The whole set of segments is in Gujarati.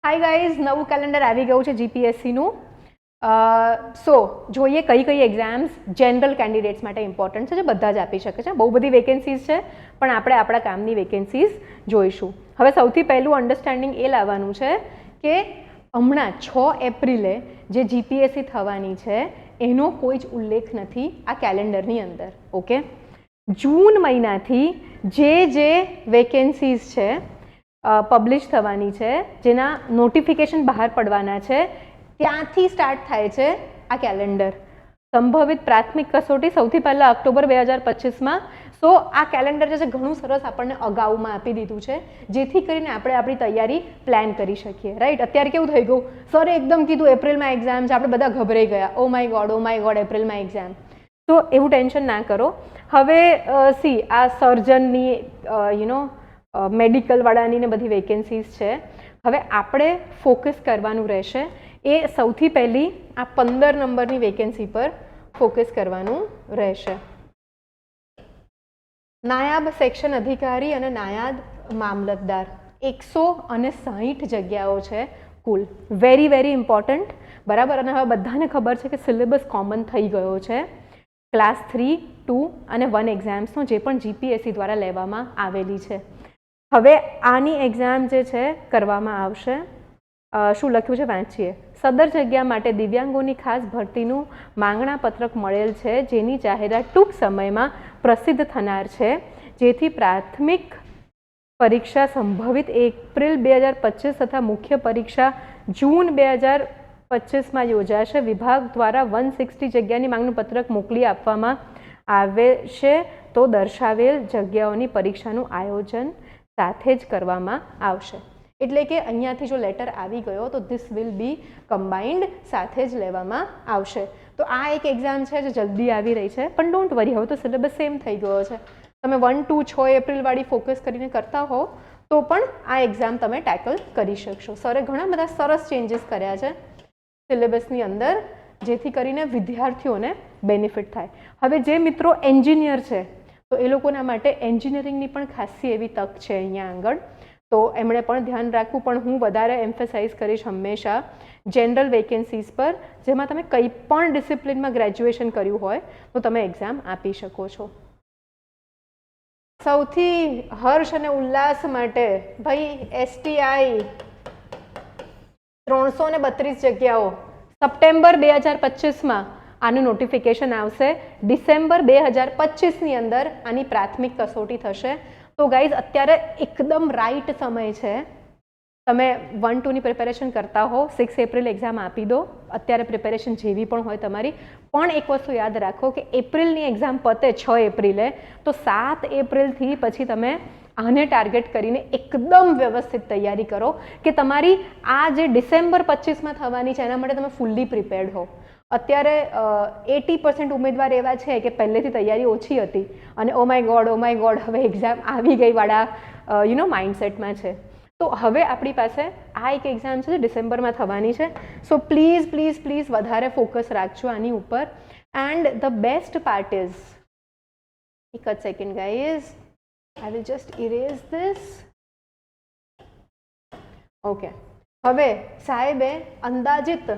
હાય ગાઈઝ, નવું કેલેન્ડર આવી ગયું છે જીપીએસસીનું. સો જોઈએ કઈ કઈ એક્ઝામ્સ જનરલ કેન્ડિડેટ્સ માટે ઇમ્પોર્ટન્ટ છે, જે બધા જ આપી શકે છે. બહુ બધી વેકેન્સીઝ છે, પણ આપણે આપણા કામની વેકેન્સીઝ જોઈશું. હવે સૌથી પહેલું અન્ડરસ્ટેન્ડિંગ એ લાવવાનું છે કે હમણાં 6 એપ્રિલે જે જીપીએસસી થવાની છે એનો કોઈ જ ઉલ્લેખ નથી આ કેલેન્ડરની અંદર. ઓકે, જૂન મહિનાથી જે વેકેન્સીઝ છે પબ્લિશ થવાની છે, જેના નોટિફિકેશન બહાર પડવાના છે, ત્યાંથી સ્ટાર્ટ થાય છે આ કેલેન્ડર. સંભવિત પ્રાથમિક કસોટી સૌથી પહેલાં ઓક્ટોબર 2025માં. સો આ કેલેન્ડર જે છે ઘણું સરસ આપણને અગાઉમાં આપી દીધું છે, જેથી કરીને આપણે આપણી તૈયારી પ્લાન કરી શકીએ. રાઈટ, અત્યારે કેવું થઈ ગયું, સરે એકદમ કીધું એપ્રિલમાં એક્ઝામ છે, આપણે બધા ગભરાઈ ગયા, ઓ માય ગોડ એપ્રિલમાં એક્ઝામ. તો એવું ટેન્શન ના કરો. હવે આ સર્જનની મેડિકલવાળાની ને બધી વેકેન્સીઝ છે. હવે આપણે ફોકસ કરવાનું રહેશે એ સૌથી પહેલી આ 15 નંબરની વેકેન્સી પર ફોકસ કરવાનું રહેશે. નાયબ સેક્શન અધિકારી અને નાયબ મામલતદાર 160 જગ્યાઓ છે કુલ. વેરી વેરી ઇમ્પોર્ટન્ટ, બરાબર. અને હવે બધાને ખબર છે કે સિલેબસ કોમન થઈ ગયો છે ક્લાસ 3, 2 અને 1 એક્ઝામ્સનો, જે પણ જીપીએસસી દ્વારા લેવામાં આવેલી છે. હવે આની એક્ઝામ જે છે કરવામાં આવશે. શું લખ્યું છે વાંચીએ. સદર જગ્યા માટે દિવ્યાંગોની ખાસ ભરતીનું માંગણા પત્રક મળેલ છે, જેની જાહેરાત ટૂંક સમયમાં પ્રસિદ્ધ થનાર છે, જેથી પ્રાથમિક પરીક્ષા સંભવિત એપ્રિલ 2025 તથા મુખ્ય પરીક્ષા જૂન 2025માં યોજાશે. વિભાગ દ્વારા 160 જગ્યાની માંગનું પત્રક મોકલી આપવામાં આવે છે, તો દર્શાવેલ જગ્યાઓની પરીક્ષાનું આયોજન સાથે જ કરવામાં આવશે. એટલે કે અહીંયાથી જો લેટર આવી ગયો તો ધીસ વિલ બી કમ્બાઇન્ડ, સાથે જ લેવામાં આવશે. તો આ એક એક્ઝામ છે જે જલ્દી આવી રહી છે, પણ ડોન્ટ વરી, હવે તો સિલેબસ સેમ થઈ ગયો છે. તમે 1, 2, 6 એપ્રિલવાળી ફોકસ કરીને કરતા હો તો પણ આ એક્ઝામ તમે ટેકલ કરી શકશો. સરે ઘણા બધા સરસ ચેન્જીસ કર્યા છે સિલેબસની અંદર, જેથી કરીને વિદ્યાર્થીઓને બેનિફિટ થાય. હવે જે મિત્રો એન્જિનિયર છે તો એ લોકોના માટે એન્જિનિયરિંગની પણ ખાસી એવી તક છે અહીંયા આગળ, તો એમણે પણ ધ્યાન રાખવું. પણ હું વધારે એમ્ફેસાઇઝ કરીશ હંમેશા જનરલ વેકેન્સીઝ પર, જેમાં તમે કંઈ પણ ડિસિપ્લિનમાં ગ્રેજ્યુએશન કર્યું હોય તો તમે એક્ઝામ આપી શકો છો. સૌથી હર્ષ અને ઉલ્લાસ માટે ભાઈ એસટીઆઈ 332 જગ્યાઓ સપ્ટેમ્બર 2025માં આનું નોટિફિકેશન આવશે. ડિસેમ્બર 2025ની અંદર આની પ્રાથમિક કસોટી થશે. તો ગાઈઝ અત્યારે એકદમ રાઈટ સમય છે. તમે 1, 2ની પ્રિપેરેશન કરતા હો, 6 એપ્રિલ એક્ઝામ આપી દો. અત્યારે પ્રિપેરેશન જેવી પણ હોય તમારી, પણ એક વસ્તુ યાદ રાખો કે એપ્રિલની એક્ઝામ પતે 6 એપ્રિલે, તો 7 એપ્રિલથી પછી તમે આને ટાર્ગેટ કરીને એકદમ વ્યવસ્થિત તૈયારી કરો કે તમારી આ જે ડિસેમ્બર 25માં થવાની છે એના માટે તમે ફૂલ્લી પ્રિપેર્ડ હો. અત્યારે 80% ઉમેદવાર એવા છે કે પહેલેથી તૈયારી ઓછી હતી અને ઓ માય ગોડ હવે એક્ઝામ આવી ગઈ વાળા માઇન્ડસેટમાં છે. તો હવે આપણી પાસે આ એક એક્ઝામ છે જે ડિસેમ્બરમાં થવાની છે. સો પ્લીઝ પ્લીઝ પ્લીઝ વધારે ફોકસ રાખજો આની ઉપર. And the best part is, એક જ second guys, I will just erase this. Okay, હવે સાહેબે અંદાજિત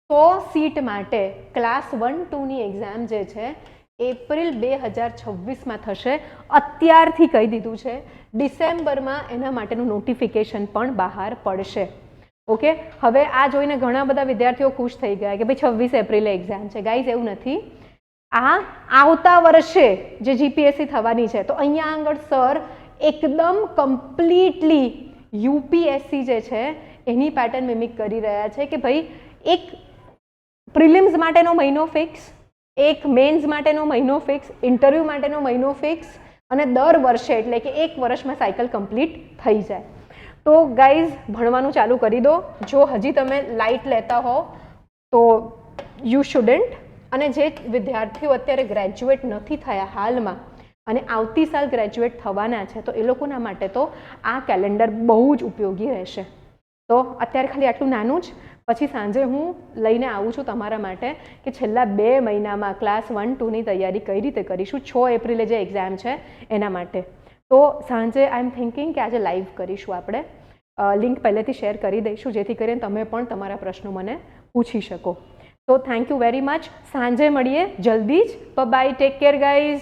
100 સીટ માટે ક્લાસ 1, 2ની એક્ઝામ જે છે એપ્રિલ 2026માં થશે. અત્યારથી કહી દીધું છે, ડિસેમ્બરમાં એના માટેનું નોટિફિકેશન પણ બહાર પડશે. ઓકે, હવે આ જોઈને ઘણા બધા વિદ્યાર્થીઓ ખુશ થઈ ગયા કે ભાઈ 26 એપ્રિલે એક્ઝામ છે. ગાઈઝ એવું નથી, આ આવતા વર્ષે જે જીપીએસસી થવાની છે, તો અહીંયા આગળ સર એકદમ કમ્પ્લીટલી યુપીએસસી જે છે એની પેટર્ન મિમિક કરી રહ્યા છે કે ભાઈ એક પ્રિલિમ્સ માટેનો મહિનો ફિક્સ, એક મેન્સ માટેનો મહિનો ફિક્સ, ઇન્ટરવ્યૂ માટેનો મહિનો ફિક્સ, અને દર વર્ષે એટલે કે 1 વર્ષમાં સાયકલ કમ્પ્લીટ થઈ જાય. તો ગાઈઝ ભણવાનું ચાલુ કરી દો. જો હજી તમે લાઇટ લેતા હો તો યુ શુડન્ટ. અને જે વિદ્યાર્થીઓ અત્યારે ગ્રેજ્યુએટ નથી થયા હાલમાં અને આવતી સાલ ગ્રેજ્યુએટ થવાના છે, તો એ લોકોના માટે તો આ કેલેન્ડર બહુ જ ઉપયોગી રહેશે. તો અત્યારે ખાલી આટલું નાનું જ, પછી સાંજે હું લઈને આવું છું તમારા માટે કે છેલ્લા 2 મહિનામાં ક્લાસ 1, 2ની તૈયારી કઈ રીતે કરીશું 6 એપ્રિલે જે એક્ઝામ છે એના માટે. તો સાંજે આઈ એમ થિંકિંગ કે આજે લાઈવ કરીશું આપણે. લિંક પહેલેથી શેર કરી દઈશું, જેથી કરીને તમે પણ તમારા પ્રશ્નો મને પૂછી શકો. તો થેન્ક યુ વેરી મચ. સાંજે મળીએ જલ્દી જ. Bye, take care guys.